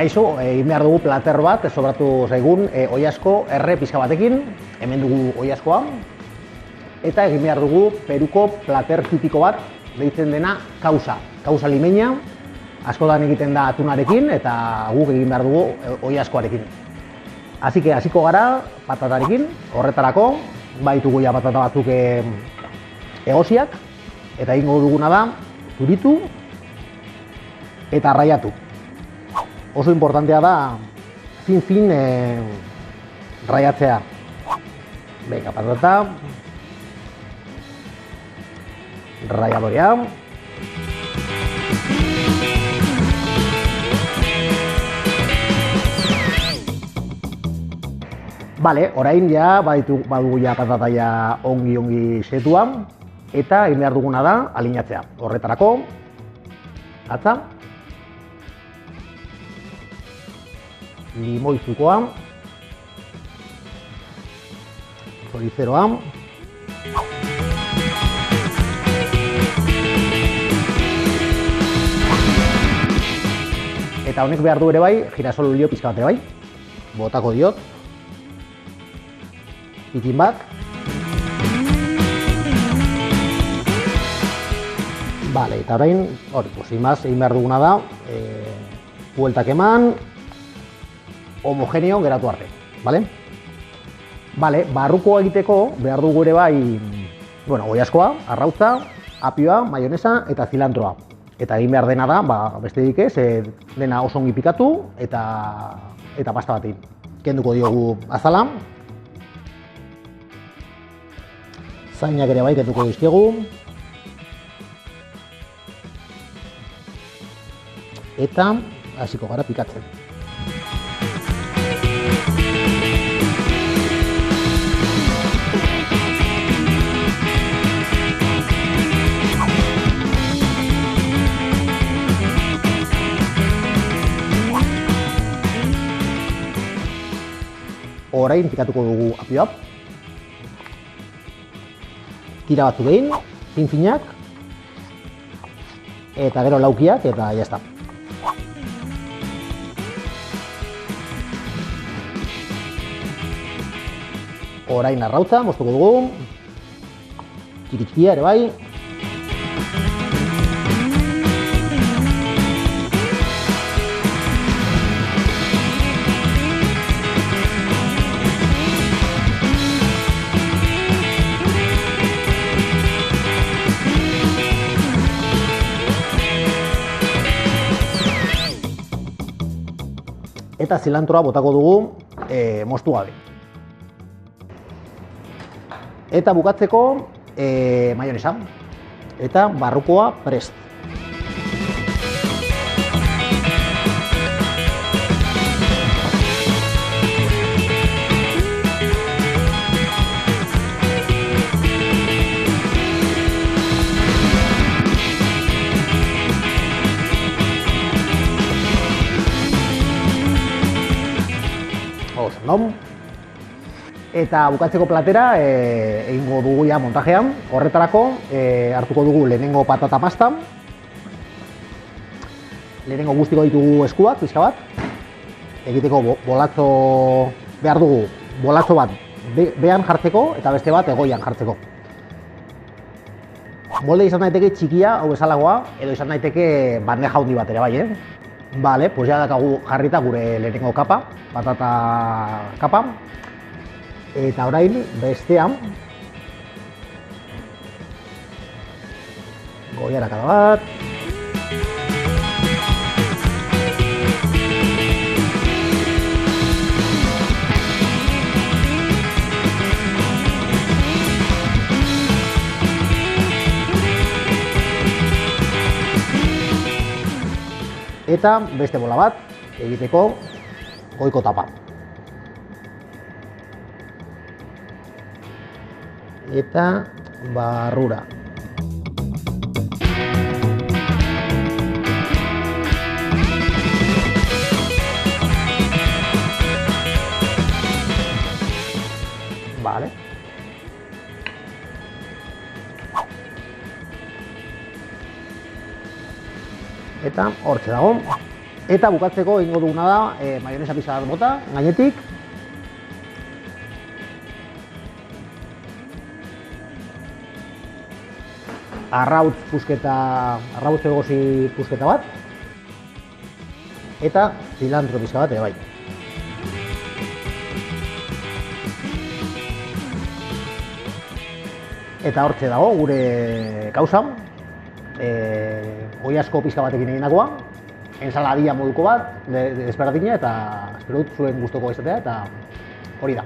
Kaixo, egin behar dugu plater bat, sobratu zaigun, oilasko erre pixka batekin, hemen dugu oilaskoa, eta egin behar dugu peruko plater tipiko bat, deitzen dena kausa limeña, askotan egiten da atunarekin, eta guk egin behar dugu oilaskoarekin. Hasiko gara patatarekin, horretarako, baitugu ja patata batzuk egosiak, eta egingo duguna da, zuritu eta raiatu. Oso importantea da, fin raiatzea. Venga, patata, raiadorea. Bale, orain ja, badugu ja patata ja ongi setua, eta egin behar duguna da, alineatzea. Horretarako, atza, limoizukoa, choriceroa, eta honek behar du ere bai, girasol olio pizka bat ere bai, botako diot, pikin bat, bale, eta orain, hori, sin más, egin behar duguna da, bueltak eman, homogeneo geratu arte, bale? Bale, barrukoa egiteko behar dugu ere bai, bueno, oilaskoa, arrautza, apioa, maionesa eta zilantroa. Eta egin behar dena da, besterik ez, dena oso ongi pikatu eta pasta batekin. Kenduko diogu azala. Zainak ere bai kenduko dizkiegu. Eta hasiko gara pikatzen. Orain pikatuko dugu apioa. Tira batzuk egin, fin-finak, eta gero laukiak, eta jazta. Orain arrautza, moztuko dugu, txiki-txikia ere bai. Eta zilantroa botako dugu moztu gabe. Eta bukatzeko maionesa. Eta barrukoa prest. Eta bukatzeko platera egingo dugu ja montajean. Horretarako hartuko dugu lehenengo patata pasta. Lehenengo guztiko ditugu eskuak, pixka bat. Egiteko bolatzo behar dugu, bolatzo bat behan jartzeko eta beste bat egoian jartzeko. Molde izan daiteke txikia, hau bezalagoa, edo izan daiteke bandeja handi bat ere bai, Bale, pues ja dakagu jarrita gure lehenengo kapa, patata kapa. Eta orain bestean goiarakada bat. Eta beste bola bat egiteko goiko tapa. Eta barrura. Vale. Eta hortxe dago. Eta bukatzeko egingo duguna da, maionesa pixka bat bota, gainetik. Arrautz egosi pusketa bat. Eta cilantro pixka bat ere bai. Eta hortxe dago gure kausa. Oilasko pixka batekin egindakoa. Ensaladia moduko bat, desberdina, eta espero dut zuen gustoko izatea, eta hori da.